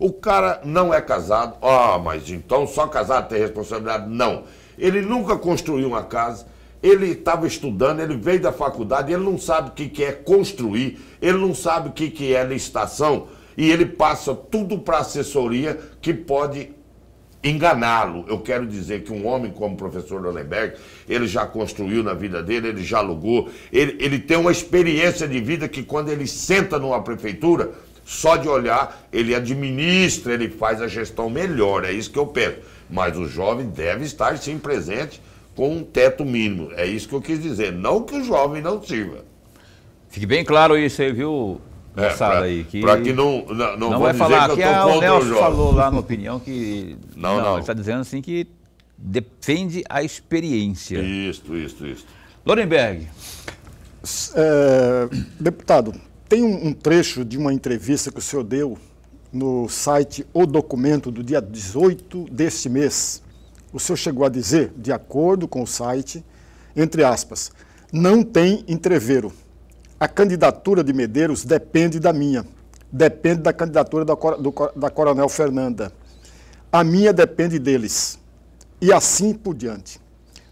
O cara não é casado. Ah, mas então só casado tem responsabilidade? Não. Ele nunca construiu uma casa. Ele estava estudando, ele veio da faculdade, ele não sabe o que é construir, ele não sabe o que é licitação, e ele passa tudo para a assessoria que pode enganá-lo. Eu quero dizer que um homem como o professor Lolenberg, ele já construiu na vida dele, ele já alugou, ele tem uma experiência de vida que quando ele senta numa prefeitura, só de olhar, ele administra, ele faz a gestão melhor, é isso que eu penso. Mas o jovem deve estar sim presente com um teto mínimo, é isso que eu quis dizer, não que o jovem não sirva. Fique bem claro isso aí, viu, moçada aí. Para que não vai falar que o Nelson jovem. Falou lá na opinião que... Não. Ele está dizendo assim que defende a experiência. Isso. Lolenberg. Deputado, tem um trecho de uma entrevista que o senhor deu no site O Documento do dia 18 deste mês. O senhor chegou a dizer, de acordo com o site, entre aspas, não tem entrevero. A candidatura de Medeiros depende da minha. Depende da candidatura da Coronel Fernanda. A minha depende deles. E assim por diante.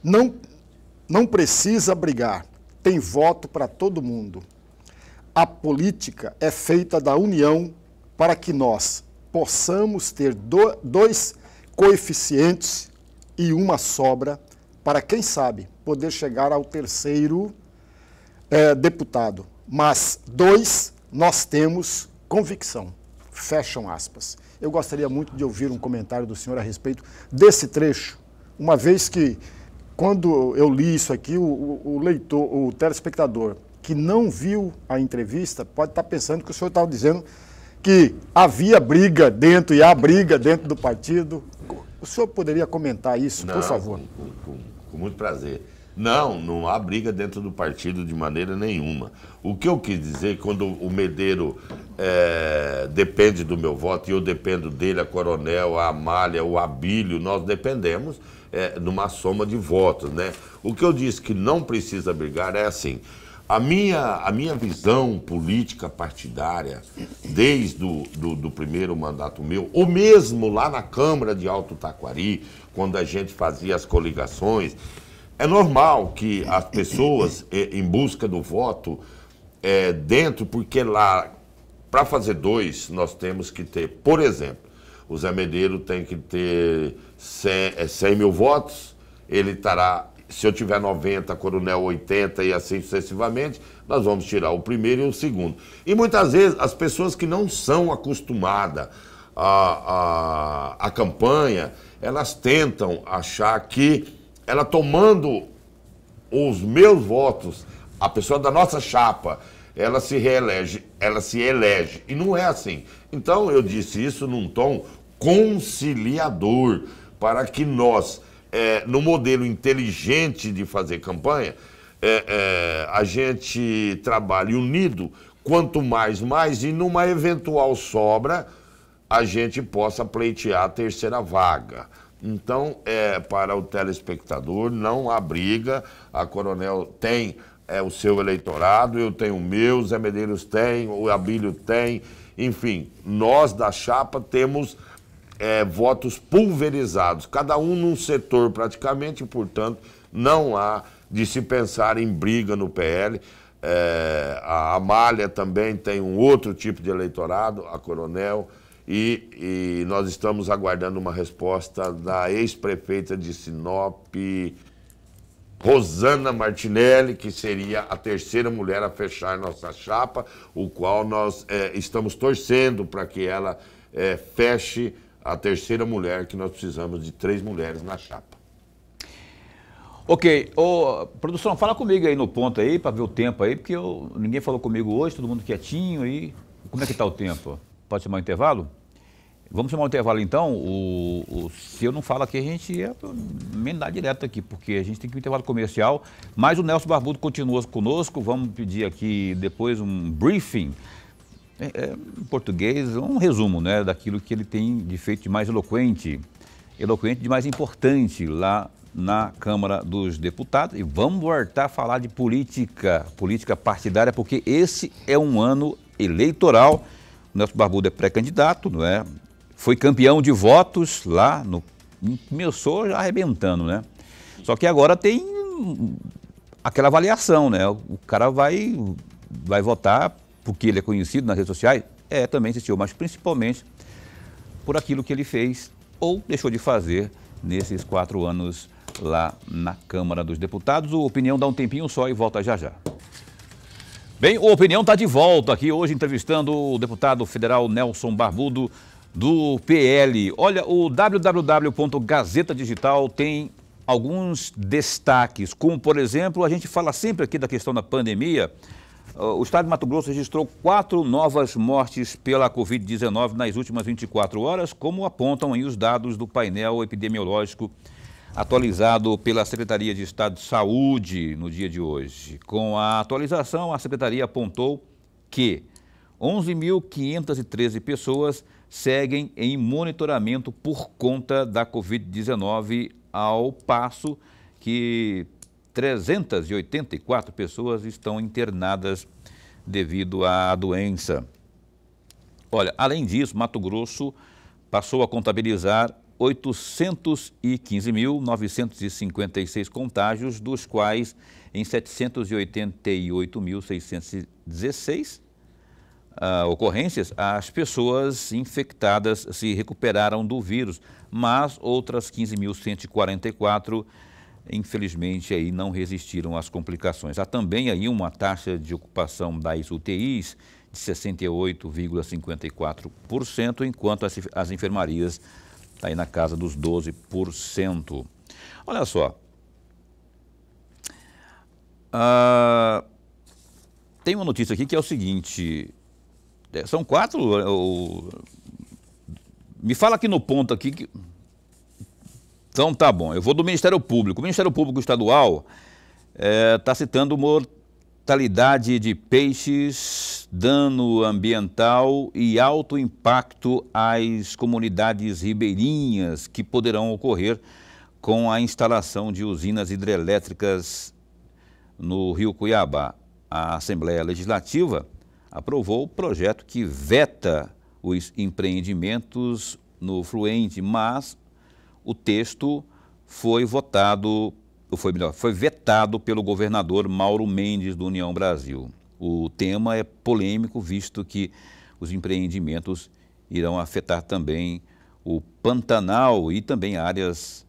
Não precisa brigar. Tem voto para todo mundo. A política é feita da união para que nós possamos ter dois coeficientes e uma sobra para, quem sabe, poder chegar ao terceiro deputado. Mas 2 nós temos convicção. Fecham aspas. Eu gostaria muito de ouvir um comentário do senhor a respeito desse trecho, uma vez que, quando eu li isso aqui, o leitor, o telespectador que não viu a entrevista pode estar pensando que o senhor estava dizendo que havia briga dentro e há briga dentro do partido. O senhor poderia comentar isso, por favor? Com muito prazer. Não há briga dentro do partido de maneira nenhuma. O que eu quis dizer, quando o Medeiro depende do meu voto e eu dependo dele, a Coronel, a Amália, o Abílio, nós dependemos numa soma de votos, né? O que eu disse que não precisa brigar é assim, a minha visão política partidária, desde do primeiro mandato meu, ou mesmo lá na Câmara de Alto Taquari, quando a gente fazia as coligações, é normal que as pessoas, em busca do voto, dentro, porque lá, para fazer 2, nós temos que ter, por exemplo, o Zé Medeiro tem que ter 100 mil votos, ele estará... Se eu tiver 90, Coronel 80 e assim sucessivamente, nós vamos tirar o primeiro e o segundo. E muitas vezes as pessoas que não são acostumadas à campanha, elas tentam achar que ela tomando os meus votos, a pessoa da nossa chapa, ela se elege. E não é assim. Então eu disse isso num tom conciliador, para que nós... no modelo inteligente de fazer campanha, a gente trabalhe unido, quanto mais, e numa eventual sobra, a gente possa pleitear a terceira vaga. Então, para o telespectador, não há briga, a Coronel tem o seu eleitorado, eu tenho o meu, o Zé Medeiros tem, o Abílio tem, enfim, nós da chapa temos... votos pulverizados, cada um num setor praticamente, portanto, não há de se pensar em briga no PL. A Amália também tem um outro tipo de eleitorado, a Coronel, e nós estamos aguardando uma resposta da ex-prefeita de Sinop, Rosana Martinelli, que seria a terceira mulher a fechar nossa chapa, o qual nós estamos torcendo para que ela feche a terceira mulher, que nós precisamos de 3 mulheres na chapa. Ok. Produção, fala comigo aí no ponto aí, para ver o tempo aí, porque ninguém falou comigo hoje, todo mundo quietinho aí. Como é que está o tempo? Pode chamar um intervalo? Vamos chamar um intervalo então. Se eu não falo aqui, a gente ia emendar direto aqui, porque a gente tem que ir um intervalo comercial. Mas o Nelson Barbudo continua conosco. Vamos pedir aqui depois um briefing. Em português, um resumo, né, daquilo que ele tem de feito de mais eloquente, de mais importante lá na Câmara dos Deputados. E vamos voltar a falar de política partidária, porque esse é um ano eleitoral. O Nelson Barbudo é pré-candidato, não é? foi campeão de votos lá, começou já arrebentando, né? Só que agora tem aquela avaliação, né? O cara vai votar porque ele é conhecido nas redes sociais, também existiu, mas principalmente por aquilo que ele fez ou deixou de fazer nesses 4 anos lá na Câmara dos Deputados. O Opinião dá um tempinho só e volta já já. Bem, o Opinião está de volta aqui hoje entrevistando o deputado federal Nelson Barbudo do PL. Olha, o www.gazeta Digital tem alguns destaques, como por exemplo, a gente fala sempre aqui da questão da pandemia. O estado de Mato Grosso registrou 4 novas mortes pela Covid-19 nas últimas 24 horas, como apontam aí os dados do painel epidemiológico atualizado pela Secretaria de Estado de Saúde no dia de hoje. Com a atualização, a Secretaria apontou que 11.513 pessoas seguem em monitoramento por conta da Covid-19, ao passo que 384 pessoas estão internadas devido à doença. Olha, além disso, Mato Grosso passou a contabilizar 815.956 contágios, dos quais em 788.616 ocorrências, as pessoas infectadas se recuperaram do vírus, mas outras 15.144 infelizmente aí não resistiram às complicações. Há também aí uma taxa de ocupação das UTIs de 68,54%, enquanto as enfermarias estão aí na casa dos 12%. Olha só, tem uma notícia aqui que é o seguinte, são 4, me fala aqui no ponto aqui que... Então tá bom, eu vou do Ministério Público. O Ministério Público Estadual está citando mortalidade de peixes, dano ambiental e alto impacto às comunidades ribeirinhas que poderão ocorrer com a instalação de usinas hidrelétricas no Rio Cuiabá. A Assembleia Legislativa aprovou o projeto que veta os empreendimentos no fluente, mas o texto foi vetado pelo governador Mauro Mendes, do União Brasil. O tema é polêmico, visto que os empreendimentos irão afetar também o Pantanal e também áreas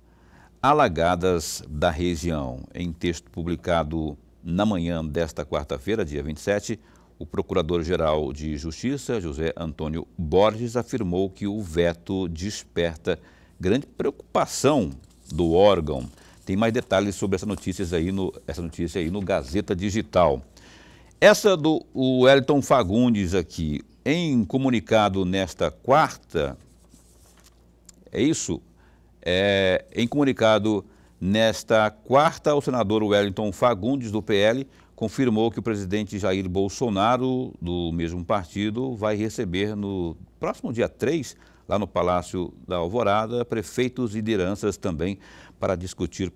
alagadas da região. Em texto publicado na manhã desta quarta-feira, dia 27, o Procurador-Geral de Justiça, José Antônio Borges, afirmou que o veto desperta grande preocupação do órgão. Tem mais detalhes sobre essa notícia aí no Gazeta Digital. Essa do Wellington Fagundes aqui, em comunicado nesta quarta, em comunicado nesta quarta, o senador Wellington Fagundes, do PL, confirmou que o presidente Jair Bolsonaro, do mesmo partido, vai receber no próximo dia 3, lá no Palácio da Alvorada, prefeitos e lideranças também para discutir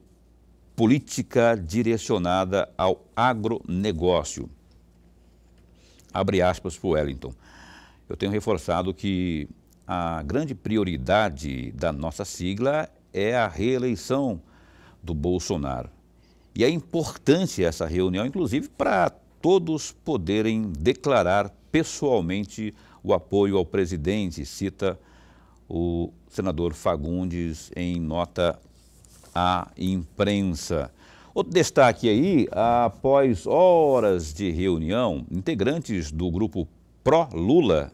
política direcionada ao agronegócio. Abre aspas para o Wellington. Eu tenho reforçado que a grande prioridade da nossa sigla é a reeleição do Bolsonaro. E é importante essa reunião, inclusive, para todos poderem declarar pessoalmente o apoio ao presidente, cita o senador Fagundes em nota à imprensa. Outro destaque aí, após horas de reunião, integrantes do grupo pró-Lula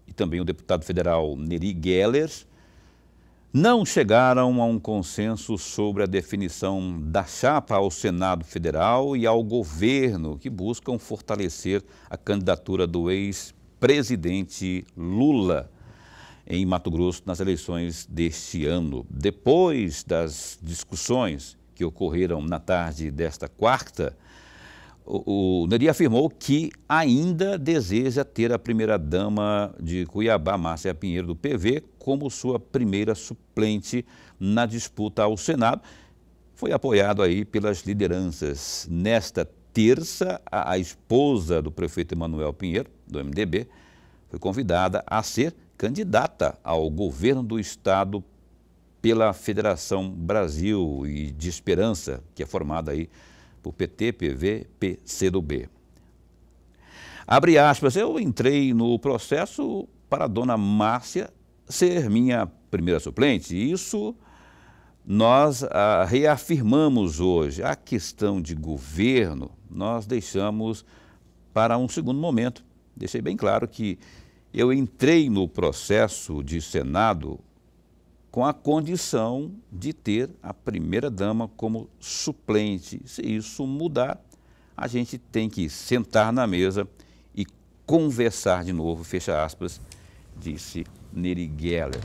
e também o deputado federal Neri Geller não chegaram a um consenso sobre a definição da chapa ao Senado Federal e ao governo, que buscam fortalecer a candidatura do ex-presidente Lula em Mato Grosso nas eleições deste ano. Depois das discussões que ocorreram na tarde desta quarta, o Neri afirmou que ainda deseja ter a primeira-dama de Cuiabá, Márcia Pinheiro, do PV, como sua primeira suplente na disputa ao Senado. Foi apoiado aí pelas lideranças. Nesta terça, a esposa do prefeito Emanuel Pinheiro, do MDB, foi convidada a ser candidata ao governo do Estado pela Federação Brasil e de Esperança, que é formada aí por PT, PV, PCdoB. Abre aspas, eu entrei no processo para a dona Márcia ser minha primeira suplente. Isso nós reafirmamos hoje. A questão de governo nós deixamos para um segundo momento. Deixei bem claro que eu entrei no processo de Senado com a condição de ter a primeira-dama como suplente. Se isso mudar, a gente tem que sentar na mesa e conversar de novo, fecha aspas, disse Neri Geller.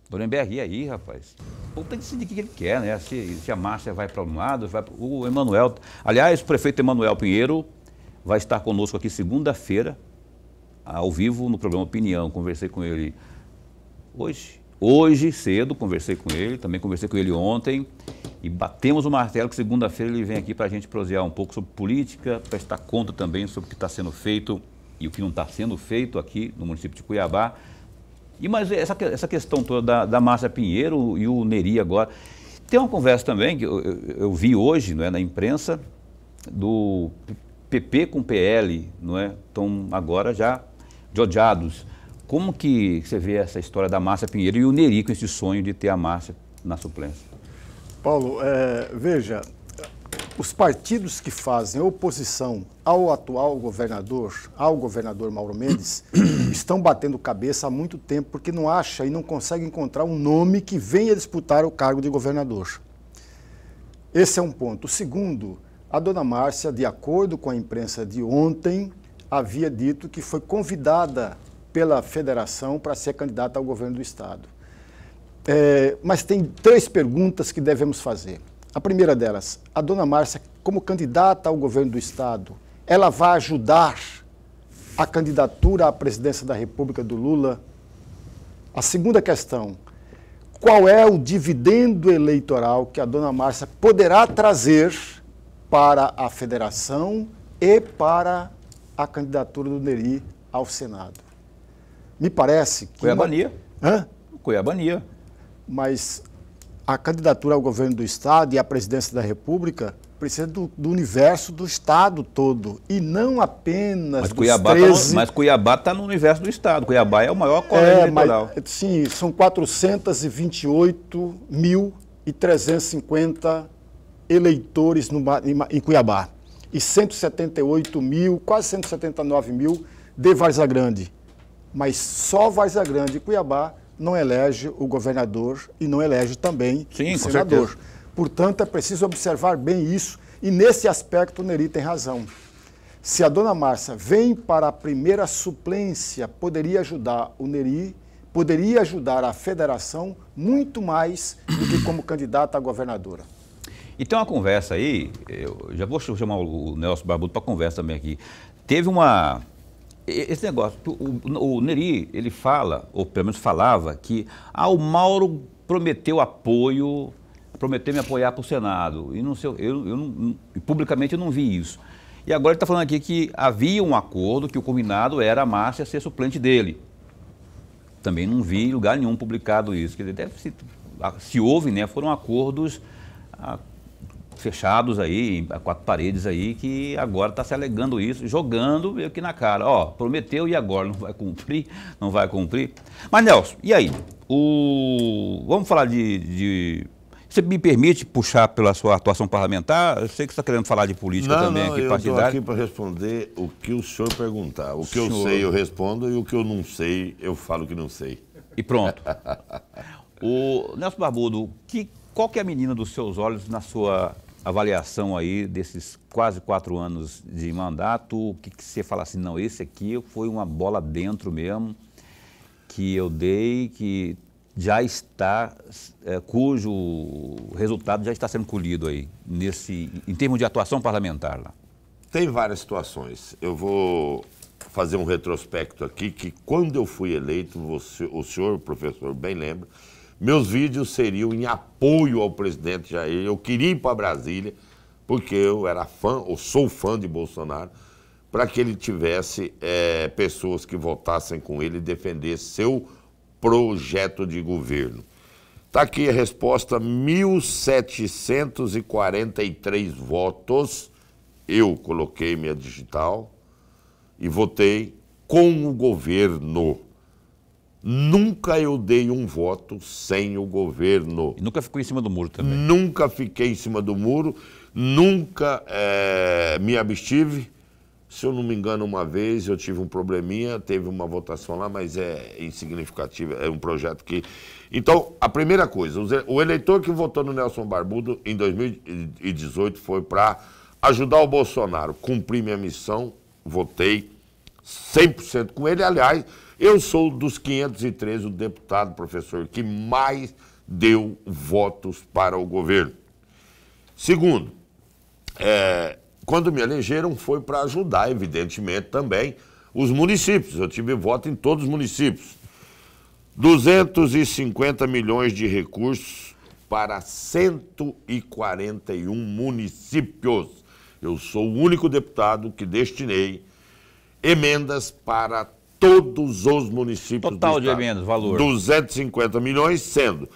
Nuremberg, e aí, rapaz? O povo tem que decidir o que ele quer, né? Se a Márcia vai para um lado, vai para o Emanuel. Aliás, o prefeito Emanuel Pinheiro vai estar conosco aqui segunda-feira, ao vivo, no programa Opinião. Conversei com ele hoje cedo, conversei com ele, também conversei com ele ontem, e batemos o martelo que segunda-feira ele vem aqui para a gente prosear um pouco sobre política, prestar conta também sobre o que está sendo feito e o que não está sendo feito aqui no município de Cuiabá. Mas essa questão toda da Márcia Pinheiro e o Neri agora, tem uma conversa também que eu vi hoje, não é, na imprensa, do PP com PL, não é? Estão agora já de odiados. Como que você vê essa história da Márcia Pinheiro e o Neri com esse sonho de ter a Márcia na suplência? Paulo, veja, os partidos que fazem oposição ao atual governador, ao governador Mauro Mendes, estão batendo cabeça há muito tempo porque não acha e não consegue encontrar um nome que venha disputar o cargo de governador. Esse é um ponto. O segundo, a dona Márcia, de acordo com a imprensa de ontem, havia dito que foi convidada pela federação para ser candidata ao governo do Estado. Mas tem 3 perguntas que devemos fazer. A primeira delas, a dona Márcia, como candidata ao governo do Estado, ela vai ajudar a candidatura à presidência da República do Lula? A segunda questão, qual é o dividendo eleitoral que a dona Márcia poderá trazer para a federação e para a candidatura do Neri ao Senado? Me parece que... Cuiabania. Hã? Cuiabania. Mas a candidatura ao governo do Estado e à presidência da República precisa do universo do Estado todo, e não apenas dos 13... Mas Cuiabá está no universo do Estado. Cuiabá é o maior colégio eleitoral. Sim, são 428.350 eleitores em Cuiabá. E 178 mil, quase 179 mil de Várzea Grande. Mas só Várzea Grande e Cuiabá não elege o governador e não elege também o senador. Certeza. Portanto, é preciso observar bem isso, e nesse aspecto o Neri tem razão. Se a dona Márcia vem para a primeira suplência, poderia ajudar o Neri, poderia ajudar a federação muito mais do que como candidata a governadora. E tem uma conversa aí, eu já vou chamar o Nelson Barbudo para conversa também aqui. Esse negócio, o Neri, ele fala, ou pelo menos falava, que o Mauro prometeu apoio, prometeu me apoiar para o Senado. E não sei, publicamente eu não vi isso. E agora ele está falando aqui que havia um acordo, que o combinado era a Márcia ser suplente dele. Também não vi em lugar nenhum publicado isso. Quer dizer, se houve, né, foram acordos fechados aí, a 4 paredes aí, que agora está se alegando isso, jogando meio que na cara. Ó, prometeu e agora não vai cumprir, não vai cumprir. Mas, Nelson, e aí? Vamos falar Você me permite puxar pela sua atuação parlamentar? Eu sei que você está querendo falar de política também aqui, partidária. Eu estou aqui para responder o que o senhor perguntar. O que eu sei eu respondo e o que eu não sei eu falo que não sei. E pronto. O Nelson Barbudo, qual que é a menina dos seus olhos na sua avaliação aí desses quase 4 anos de mandato? O que você fala assim, não, esse aqui foi uma bola dentro mesmo, que eu dei, que já está, cujo resultado já está sendo colhido aí, em termos de atuação parlamentar lá? Tem várias situações. Eu vou fazer um retrospecto aqui, que quando eu fui eleito, o senhor, professor, bem lembra, meus vídeos seriam em apoio ao presidente Jair. Eu queria ir para Brasília, porque eu era fã, ou sou fã de Bolsonaro, para que ele tivesse pessoas que votassem com ele e defendessem seu projeto de governo. Está aqui a resposta: 1.743 votos. Eu coloquei minha digital e votei com o governo. Nunca eu dei um voto sem o governo. E nunca ficou em cima do muro também? Nunca fiquei em cima do muro, nunca me abstive. Se eu não me engano, uma vez eu tive um probleminha, teve uma votação lá, mas é insignificativa, é um projeto que... Então, a primeira coisa, o eleitor que votou no Nelson Barbudo em 2018 foi para ajudar o Bolsonaro, cumprir minha missão, votei 100% com ele. Aliás, eu sou dos 513 o deputado, professor, que mais deu votos para o governo. Segundo, quando me elegeram foi para ajudar, evidentemente, também os municípios. Eu tive voto em todos os municípios. 250 milhões de recursos para 141 municípios. Eu sou o único deputado que destinei emendas para todos os municípios Total do de estado. emendas, valor. 250 milhões, sendo...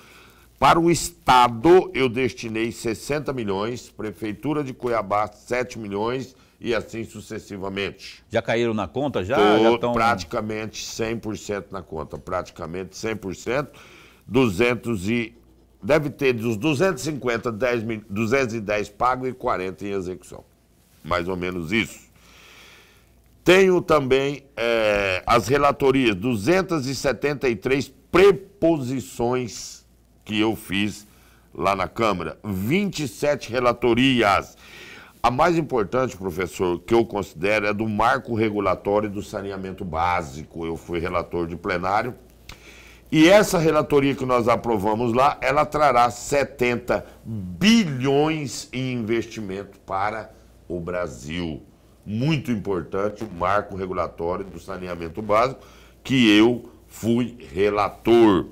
Para o Estado, eu destinei 60 milhões, Prefeitura de Cuiabá, 7 milhões e assim sucessivamente. Já caíram na conta? Já estão... Praticamente 100% na conta, praticamente 100%. Deve ter dos 250, 210 pago e 40 em execução. Mais ou menos isso. Tenho também as relatorias, 273 preposições que eu fiz lá na Câmara, 27 relatorias. A mais importante, professor, que eu considero é do marco regulatório do saneamento básico. Eu fui relator de plenário. E essa relatoria que nós aprovamos lá, ela trará 70 bilhões em investimento para o Brasil. Muito importante o marco regulatório do saneamento básico, que eu fui relator.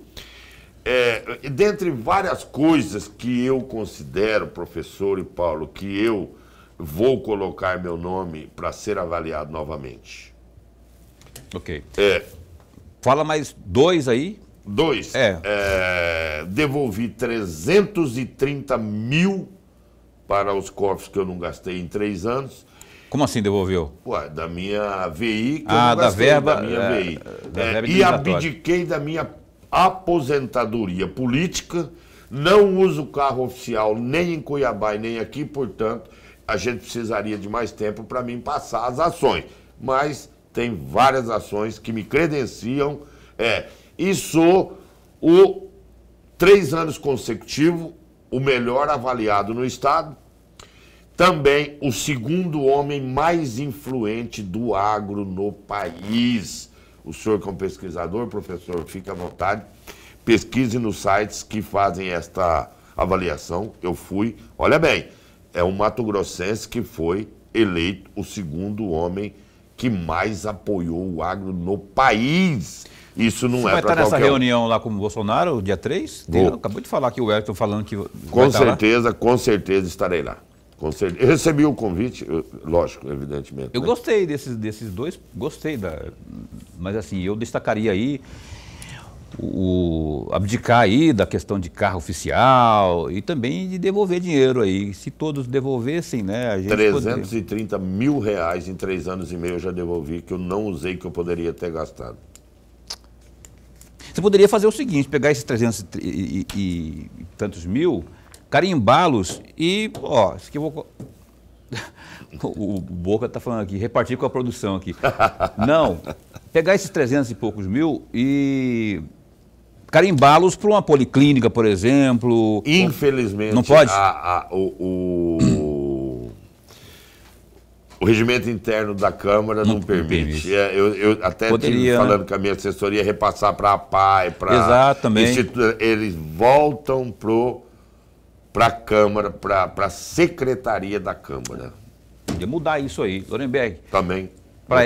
Dentre várias coisas que eu considero, professor e Paulo, que eu vou colocar meu nome para ser avaliado novamente. Ok. Fala mais dois aí. Dois. Devolvi 330 mil para os cofres que eu não gastei em 3 anos. Como assim devolveu? Ué, da minha VI, que eu da não gastei, verba, da minha VI. Da verba E abdiquei da minha aposentadoria política, não uso carro oficial nem em Cuiabá e nem aqui, portanto, a gente precisaria de mais tempo para mim passar as ações. Mas tem várias ações que me credenciam, e sou 3 anos consecutivos o melhor avaliado no Estado, também o segundo homem mais influente do agro no país. O senhor, como pesquisador, professor, fique à vontade, pesquise nos sites que fazem esta avaliação. Eu fui, olha bem, é um mato-grossense que foi eleito o segundo homem que mais apoiou o agro no país. Isso não Você é vai para estar nessa qualquer um. reunião lá com o Bolsonaro, dia 3? Acabou de falar aqui o Wellington falando que Com certeza estarei lá. Com certeza. Eu recebi o convite, lógico, evidentemente. Eu gostei desses dois, mas assim, eu destacaria aí abdicar aí da questão de carro oficial e também de devolver dinheiro aí. Se todos devolvessem, né? A gente 330 mil reais em 3 anos e meio eu já devolvi, que eu não usei, que eu poderia ter gastado. Você poderia fazer o seguinte, pegar esses 300 e tantos mil, carimbá-los e, isso aqui eu vou... O Boca está falando aqui, repartir com a produção aqui. Não, pegar esses 300 e poucos mil e carimbá-los para uma policlínica, por exemplo. Infelizmente, não pode? O regimento interno da Câmara não permite. Eu até estive falando com a minha assessoria, repassar para a PAI, para eles voltam para a Câmara, para a Secretaria da Câmara. Podia mudar isso aí. Lorenberg, também. Para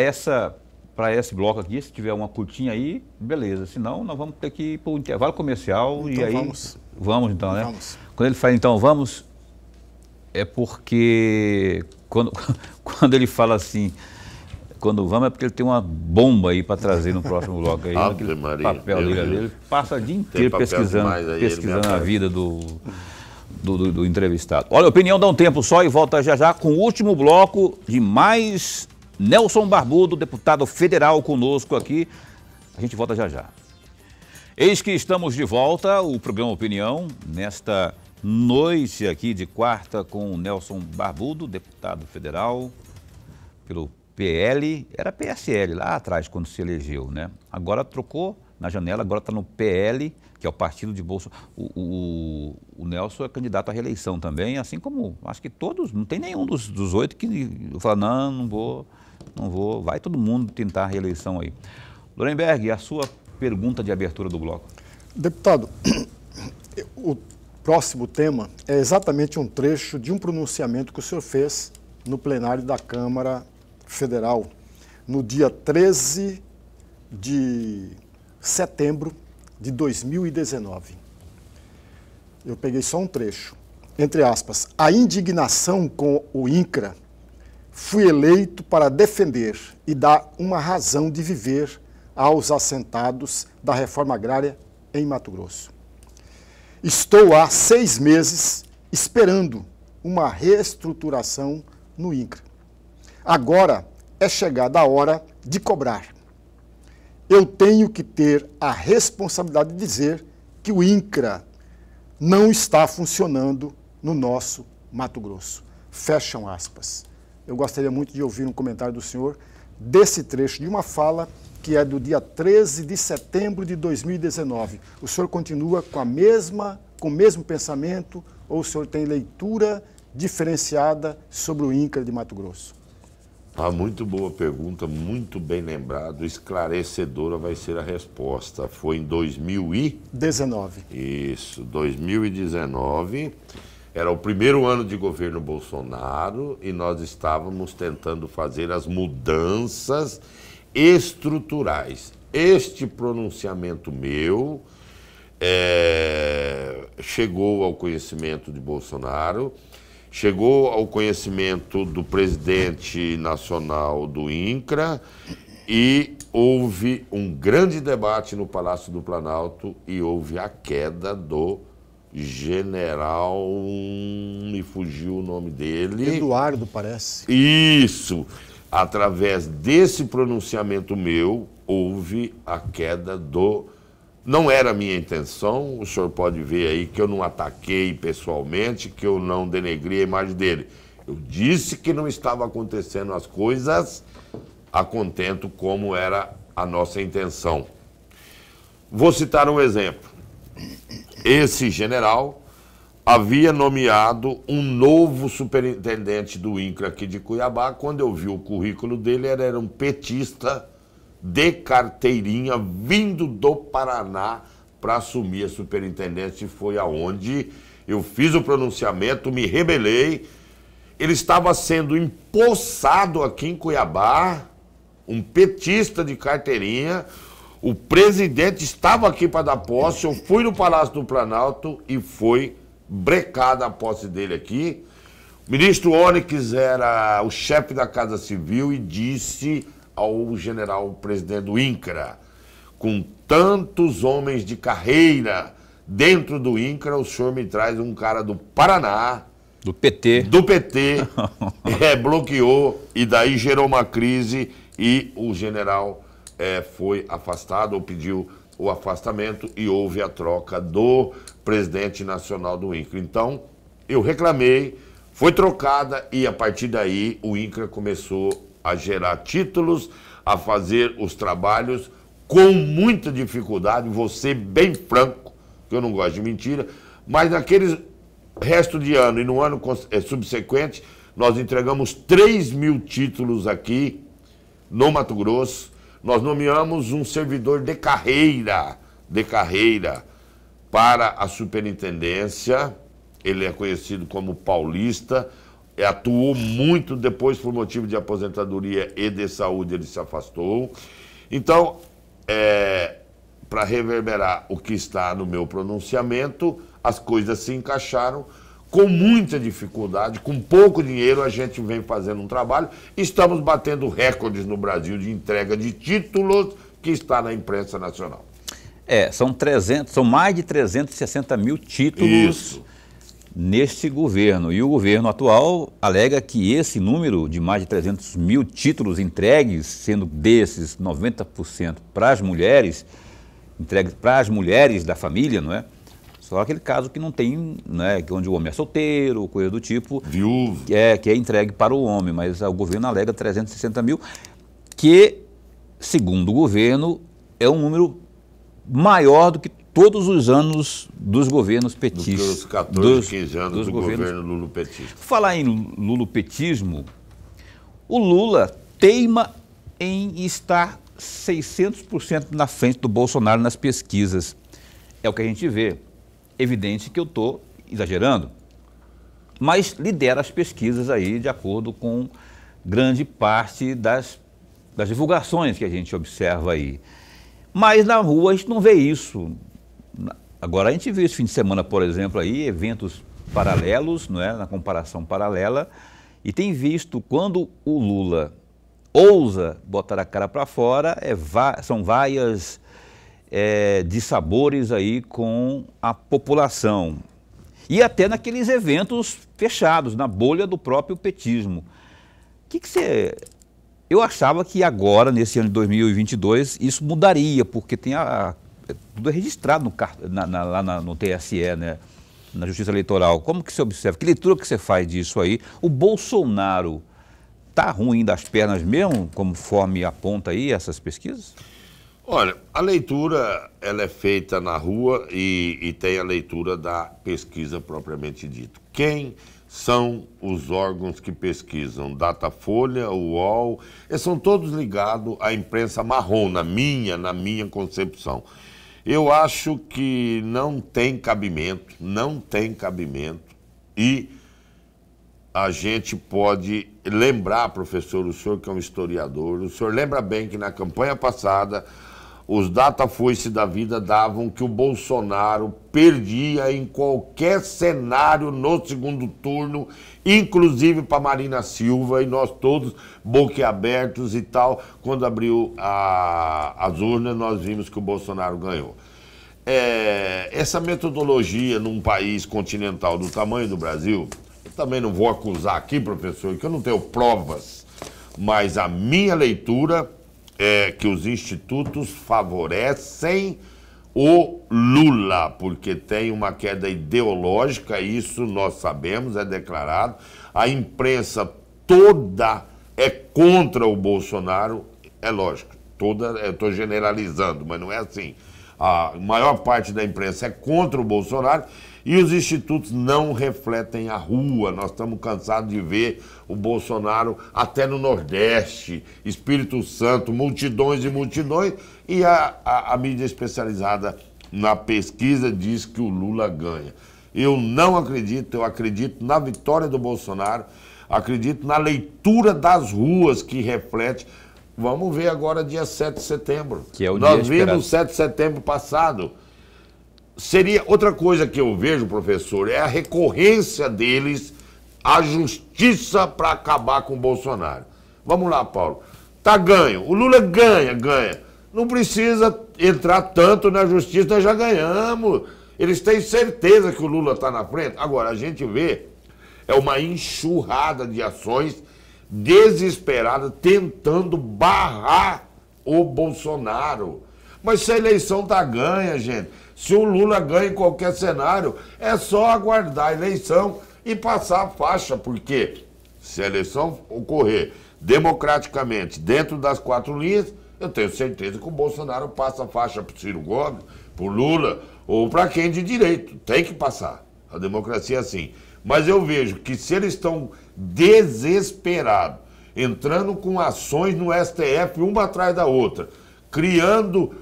esse bloco aqui, se tiver uma curtinha aí, beleza. Senão, nós vamos ter que ir para o intervalo comercial. Então e aí vamos então, né? Vamos. Quando ele fala, então, vamos, é porque quando ele fala assim, quando vamos é porque ele tem uma bomba aí para trazer no próximo bloco aí. Ave Maria, papel dele passa o dia inteiro pesquisando a vida do entrevistado. Olha, a opinião dá um tempo só e volta já já com o último bloco de mais Nelson Barbudo, deputado federal conosco aqui. A gente volta já já. Eis que estamos de volta, o programa Opinião, nesta noite aqui de quarta com o Nelson Barbudo, deputado federal pelo PL, era PSL lá atrás quando se elegeu, né? Agora trocou na janela, agora está no PL, que é o partido de Bolsonaro. O Nelson é candidato à reeleição também, assim como acho que todos, não tem nenhum dos 8 que fala, não vou, vai todo mundo tentar a reeleição aí. Lorenberg, a sua pergunta de abertura do bloco. Deputado, o próximo tema é exatamente um trecho de um pronunciamento que o senhor fez no plenário da Câmara Federal, no dia 13 de setembro de 2019. Eu peguei só um trecho. Entre aspas, a indignação com o INCRA, fui eleito para defender e dar uma razão de viver aos assentados da reforma agrária em Mato Grosso. Estou há 6 meses esperando uma reestruturação no INCRA. Agora é chegada a hora de cobrar. Eu tenho que ter a responsabilidade de dizer que o INCRA não está funcionando no nosso Mato Grosso. Fecham aspas. Eu gostaria muito de ouvir um comentário do senhor desse trecho de uma fala que é do dia 13 de setembro de 2019. O senhor continua com o mesmo pensamento ou o senhor tem leitura diferenciada sobre o INCRA de Mato Grosso? Muito boa pergunta, muito bem lembrado, esclarecedora vai ser a resposta. Foi em 2019. Isso, 2019. Era o primeiro ano de governo Bolsonaro e nós estávamos tentando fazer as mudanças estruturais. Este pronunciamento meu chegou ao conhecimento de Bolsonaro, chegou ao conhecimento do presidente nacional do INCRA e houve um grande debate no Palácio do Planalto e houve a queda do general, me fugiu o nome dele. Eduardo, parece. Isso. Através desse pronunciamento meu, houve a queda do... Não era minha intenção, o senhor pode ver aí que eu não ataquei pessoalmente, que eu não denegri a imagem dele. Eu disse que não estava acontecendo as coisas a contento como era a nossa intenção. Vou citar um exemplo. Esse general havia nomeado um novo superintendente do INCRA aqui de Cuiabá. Quando eu vi o currículo dele, ele era um petista de carteirinha, vindo do Paraná para assumir a superintendência, e foi aonde eu fiz o pronunciamento, me rebelei. Ele estava sendo empossado aqui em Cuiabá, um petista de carteirinha, o presidente estava aqui para dar posse, eu fui no Palácio do Planalto e foi brecada a posse dele aqui. O ministro Onyx era o chefe da Casa Civil e disse ao general presidente do INCRA, com tantos homens de carreira dentro do INCRA, o senhor me traz um cara do Paraná, do PT, bloqueou, e daí gerou uma crise e o general foi afastado, ou pediu o afastamento, e houve a troca do presidente nacional do INCRA. Então, eu reclamei, foi trocada, e a partir daí o INCRA começou a gerar títulos, a fazer os trabalhos com muita dificuldade. Vou ser bem franco, que eu não gosto de mentira, mas naquele resto de ano e no ano subsequente, nós entregamos 3.000 títulos aqui no Mato Grosso. Nós nomeamos um servidor de carreira para a superintendência. Ele é conhecido como paulista, atuou muito, depois por motivo de aposentadoria e de saúde ele se afastou. Então, para reverberar o que está no meu pronunciamento, as coisas se encaixaram com muita dificuldade, com pouco dinheiro, a gente vem fazendo um trabalho. Estamos batendo recordes no Brasil de entrega de títulos que está na imprensa nacional. São mais de 360 mil títulos. Isso. Neste governo. E o governo atual alega que esse número de mais de 300 mil títulos entregues, sendo desses 90% para as mulheres, entregues para as mulheres da família, não é? Só aquele caso que não tem, né, onde o homem é solteiro, coisa do tipo. Viúvo. Que é entregue para o homem, mas o governo alega 360 mil, que, segundo o governo, é um número maior do que todos os anos dos governos petistas. Do que os 14, 15 anos do governo lulopetista. Falar em lulopetismo, o Lula teima em estar 600% na frente do Bolsonaro nas pesquisas. É o que a gente vê. Evidente que eu estou exagerando, mas lidera as pesquisas aí de acordo com grande parte das divulgações que a gente observa aí. Mas na rua a gente não vê isso. Agora a gente viu esse fim de semana, por exemplo, aí, eventos paralelos, não é? Na comparação paralela, e tem visto quando o Lula ousa botar a cara para fora, são vaias de sabores aí com a população. E até naqueles eventos fechados, na bolha do próprio petismo. O que você... Eu achava que agora, nesse ano de 2022, isso mudaria, porque tem tudo é registrado lá no TSE, né? Na Justiça Eleitoral. Como que você observa? Que leitura que você faz disso aí? O Bolsonaro está ruim das pernas mesmo, conforme aponta aí essas pesquisas? Olha, a leitura ela é feita na rua e tem a leitura da pesquisa propriamente dita. Quem são os órgãos que pesquisam? Datafolha, UOL, eles são todos ligados à imprensa marrom, na minha concepção. Eu acho que não tem cabimento, e a gente pode lembrar, professor, o senhor que é um historiador, o senhor lembra bem que na campanha passada os datafoice da vida davam que o Bolsonaro perdia em qualquer cenário no segundo turno, inclusive para Marina Silva, e nós todos boquiabertos e tal. Quando abriu as urnas, nós vimos que o Bolsonaro ganhou. Essa metodologia num país continental do tamanho do Brasil, eu também não vou acusar aqui, professor, que eu não tenho provas, mas a minha leitura é que os institutos favorecem o Lula, porque tem uma queda ideológica, isso nós sabemos, é declarado. A imprensa toda é contra o Bolsonaro, é lógico, toda, eu estou generalizando, mas não é assim. A maior parte da imprensa é contra o Bolsonaro e os institutos não refletem a rua. Nós estamos cansados de ver o Bolsonaro até no Nordeste, Espírito Santo, multidões e multidões, e a mídia especializada na pesquisa diz que o Lula ganha. Eu não acredito, eu acredito na vitória do Bolsonaro, acredito na leitura das ruas que reflete. Vamos ver agora dia 7 de setembro. Que é o Nós dia vimos o 7 de setembro passado. Seria outra coisa que eu vejo, professor, é a recorrência deles à justiça para acabar com o Bolsonaro. Vamos lá, Paulo. Tá ganho. O Lula ganha. Não precisa entrar tanto na justiça, nós já ganhamos. Eles têm certeza que o Lula está na frente. Agora, a gente vê, é uma enxurrada de ações desesperada tentando barrar o Bolsonaro. Mas se a eleição tá ganha, gente, se o Lula ganha em qualquer cenário, é só aguardar a eleição e passar a faixa, porque se a eleição ocorrer democraticamente dentro das 4 linhas, eu tenho certeza que o Bolsonaro passa a faixa para o Ciro Gomes, para o Lula ou para quem de direito. Tem que passar. A democracia é assim. Mas eu vejo que se eles estão desesperados, entrando com ações no STF, uma atrás da outra, criando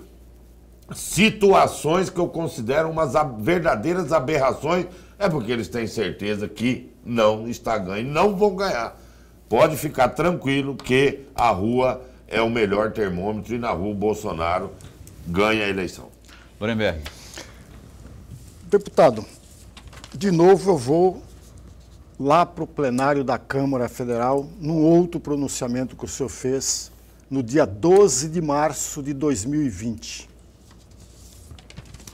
situações que eu considero umas verdadeiras aberrações, é porque eles têm certeza que não está ganho, não vão ganhar. Pode ficar tranquilo que a rua é o melhor termômetro e na rua o Bolsonaro ganha a eleição. Lorenberg. Deputado, de novo eu vou lá para o plenário da Câmara Federal, num outro pronunciamento que o senhor fez no dia 12 de março de 2020.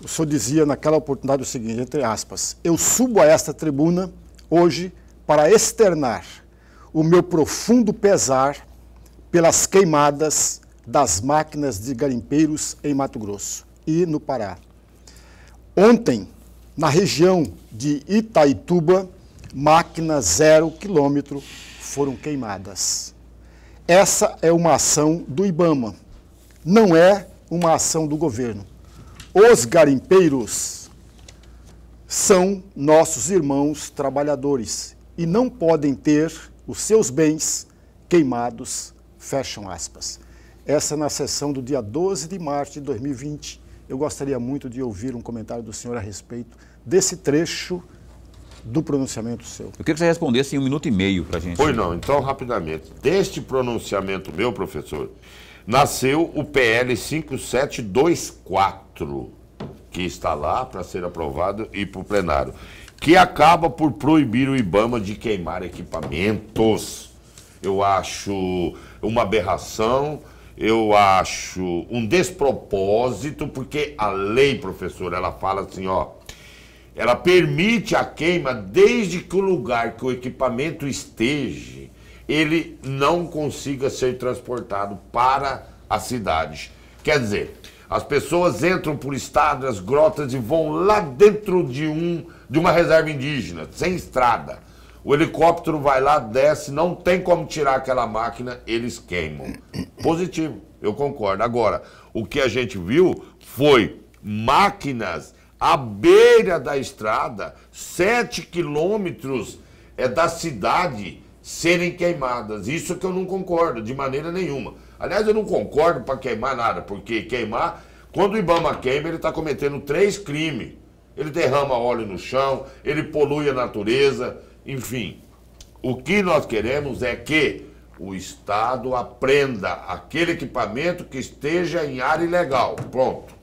O senhor dizia naquela oportunidade o seguinte, entre aspas, eu subo a esta tribuna hoje para externar o meu profundo pesar pelas queimadas das máquinas de garimpeiros em Mato Grosso e no Pará. Ontem, na região de Itaituba, máquinas 0 quilômetro foram queimadas. Essa é uma ação do IBAMA, não é uma ação do governo. Os garimpeiros são nossos irmãos trabalhadores e não podem ter os seus bens queimados, fecham aspas. Essa é na sessão do dia 12 de março de 2020. Eu gostaria muito de ouvir um comentário do senhor a respeito desse trecho do pronunciamento seu. Eu queria que você respondesse em 1 minuto e meio para a gente. Pois não, então rapidamente. Deste pronunciamento meu, professor, nasceu o PL 5724, que está lá para ser aprovado e para o plenário, que acaba por proibir o IBAMA de queimar equipamentos. Eu acho uma aberração, eu acho um despropósito, porque a lei, professor, ela fala assim, ó, ela permite a queima desde que o lugar que o equipamento esteja, ele não consiga ser transportado para as cidades. Quer dizer, as pessoas entram por estradas, grotas e vão lá dentro de uma reserva indígena, sem estrada. O helicóptero vai lá, desce, não tem como tirar aquela máquina, eles queimam. Positivo, eu concordo. Agora, o que a gente viu foi máquinas à beira da estrada, 7 quilômetros da cidade, serem queimadas. Isso que eu não concordo, de maneira nenhuma. Aliás, eu não concordo para queimar nada, porque queimar, quando o IBAMA queima, ele está cometendo 3 crimes. Ele derrama óleo no chão, ele polui a natureza, enfim. O que nós queremos é que o Estado aprenda aquele equipamento que esteja em área ilegal, pronto.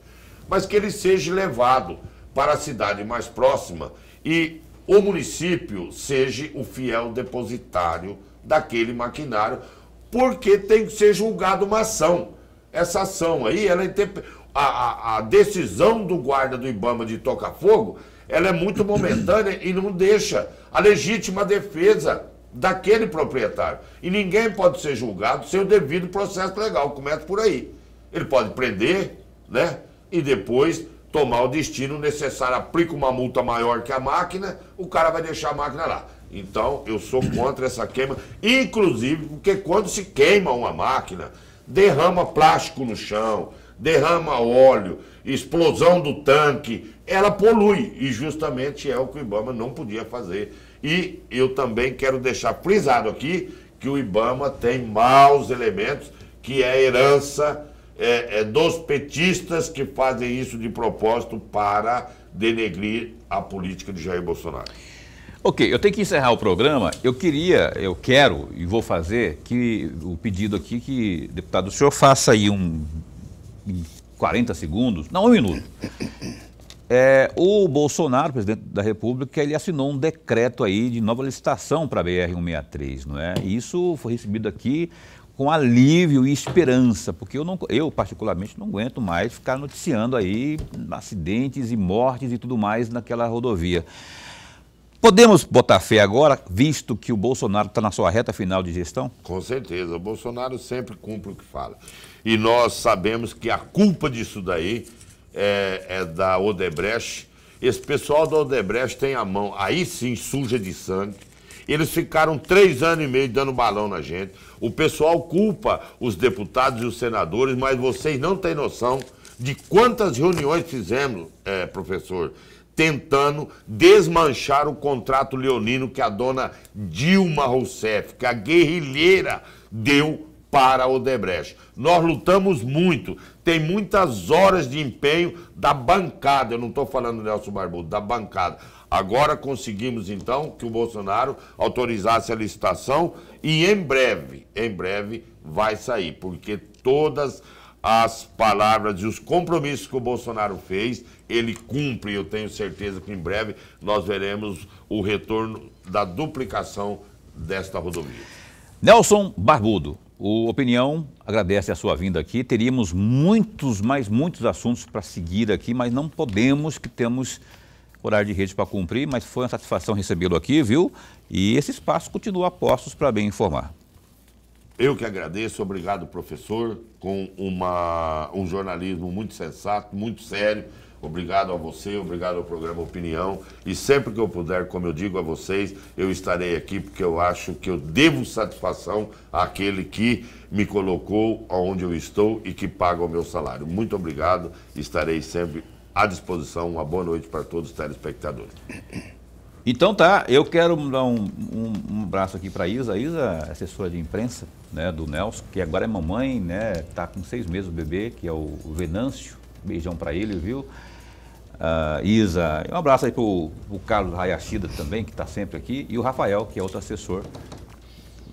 Mas que ele seja levado para a cidade mais próxima e o município seja o fiel depositário daquele maquinário, porque tem que ser julgada uma ação. Essa ação aí, a decisão do guarda do IBAMA de tocar fogo, ela é muito momentânea e não deixa a legítima defesa daquele proprietário. E ninguém pode ser julgado sem o devido processo legal, começa por aí. Ele pode prender, né? E depois tomar o destino necessário, aplica uma multa maior que a máquina, o cara vai deixar a máquina lá. Então, eu sou contra essa queima, inclusive porque quando se queima uma máquina, derrama plástico no chão, derrama óleo, explosão do tanque, ela polui, e justamente é o que o IBAMA não podia fazer. E eu também quero deixar frisado aqui que o IBAMA tem maus elementos, que é a herança dos petistas que fazem isso de propósito para denegrir a política de Jair Bolsonaro. Ok, eu tenho que encerrar o programa. Eu quero e vou fazer o pedido aqui que, deputado, o senhor faça aí em 40 segundos, não, 1 minuto. O Bolsonaro, presidente da República, ele assinou um decreto aí de nova licitação para a BR-163, não é? E isso foi recebido aqui com alívio e esperança, porque eu particularmente não aguento mais ficar noticiando aí acidentes e mortes e tudo mais naquela rodovia. Podemos botar fé agora, visto que o Bolsonaro está na sua reta final de gestão? Com certeza, o Bolsonaro sempre cumpre o que fala. E nós sabemos que a culpa disso daí é da Odebrecht. Esse pessoal da Odebrecht tem a mão, aí sim, suja de sangue. Eles ficaram 3 anos e meio dando balão na gente. O pessoal culpa os deputados e os senadores, mas vocês não têm noção de quantas reuniões fizemos, professor, tentando desmanchar o contrato leonino que a dona Dilma Rousseff, que a guerrilheira, deu para a Odebrecht. Nós lutamos muito, tem muitas horas de empenho da bancada, eu não estou falando do Nelson Barbudo, da bancada. Agora conseguimos, então, que o Bolsonaro autorizasse a licitação e em breve vai sair, porque todas as palavras e os compromissos que o Bolsonaro fez, ele cumpre. Eu tenho certeza que em breve nós veremos o retorno da duplicação desta rodovia. Nelson Barbudo, o Opinião agradece a sua vinda aqui. Teríamos muitos assuntos para seguir aqui, mas não podemos, que temos horário de rede para cumprir, mas foi uma satisfação recebê-lo aqui, viu? E esse espaço continua a postos para bem informar. Eu que agradeço, obrigado, professor, com um jornalismo muito sensato, muito sério. Obrigado a você, obrigado ao programa Opinião. E sempre que eu puder, como eu digo a vocês, eu estarei aqui porque eu acho que eu devo satisfação àquele que me colocou onde eu estou e que paga o meu salário. Muito obrigado, estarei sempre à disposição. Uma boa noite para todos os telespectadores. Então tá, eu quero dar um abraço aqui para a Isa. A Isa é assessora de imprensa, né, do Nelson, que agora é mamãe, né, tá com 6 meses o bebê, que é o Venâncio. Beijão para ele, viu? Isa, um abraço aí pro Carlos Hayashida também, que está sempre aqui, e o Rafael, que é outro assessor.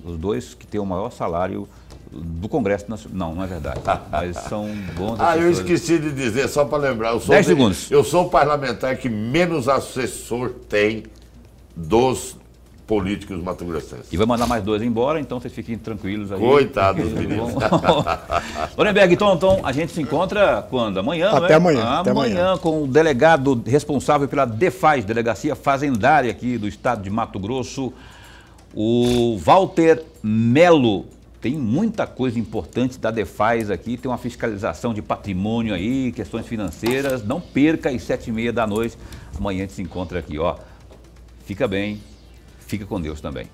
Os dois que têm o maior salário do Congresso Nacional. Não é verdade, mas são bons assessores. Eu esqueci de dizer, só para lembrar. 10 segundos. Eu sou o parlamentar que menos assessor tem dos políticos mato-grossenses. E vai mandar mais 2 embora, então vocês fiquem tranquilos aí. Coitados, meninos. Lorenberg, então a gente se encontra quando? Amanhã, até amanhã. Até amanhã, com o delegado responsável pela DEFAS, Delegacia Fazendária aqui do estado de Mato Grosso, o Walter Melo. Tem muita coisa importante da DEFAS aqui, tem uma fiscalização de patrimônio aí, questões financeiras. Não perca, às 7h30 da noite. Amanhã a gente se encontra aqui, ó. Fica bem, fica com Deus também.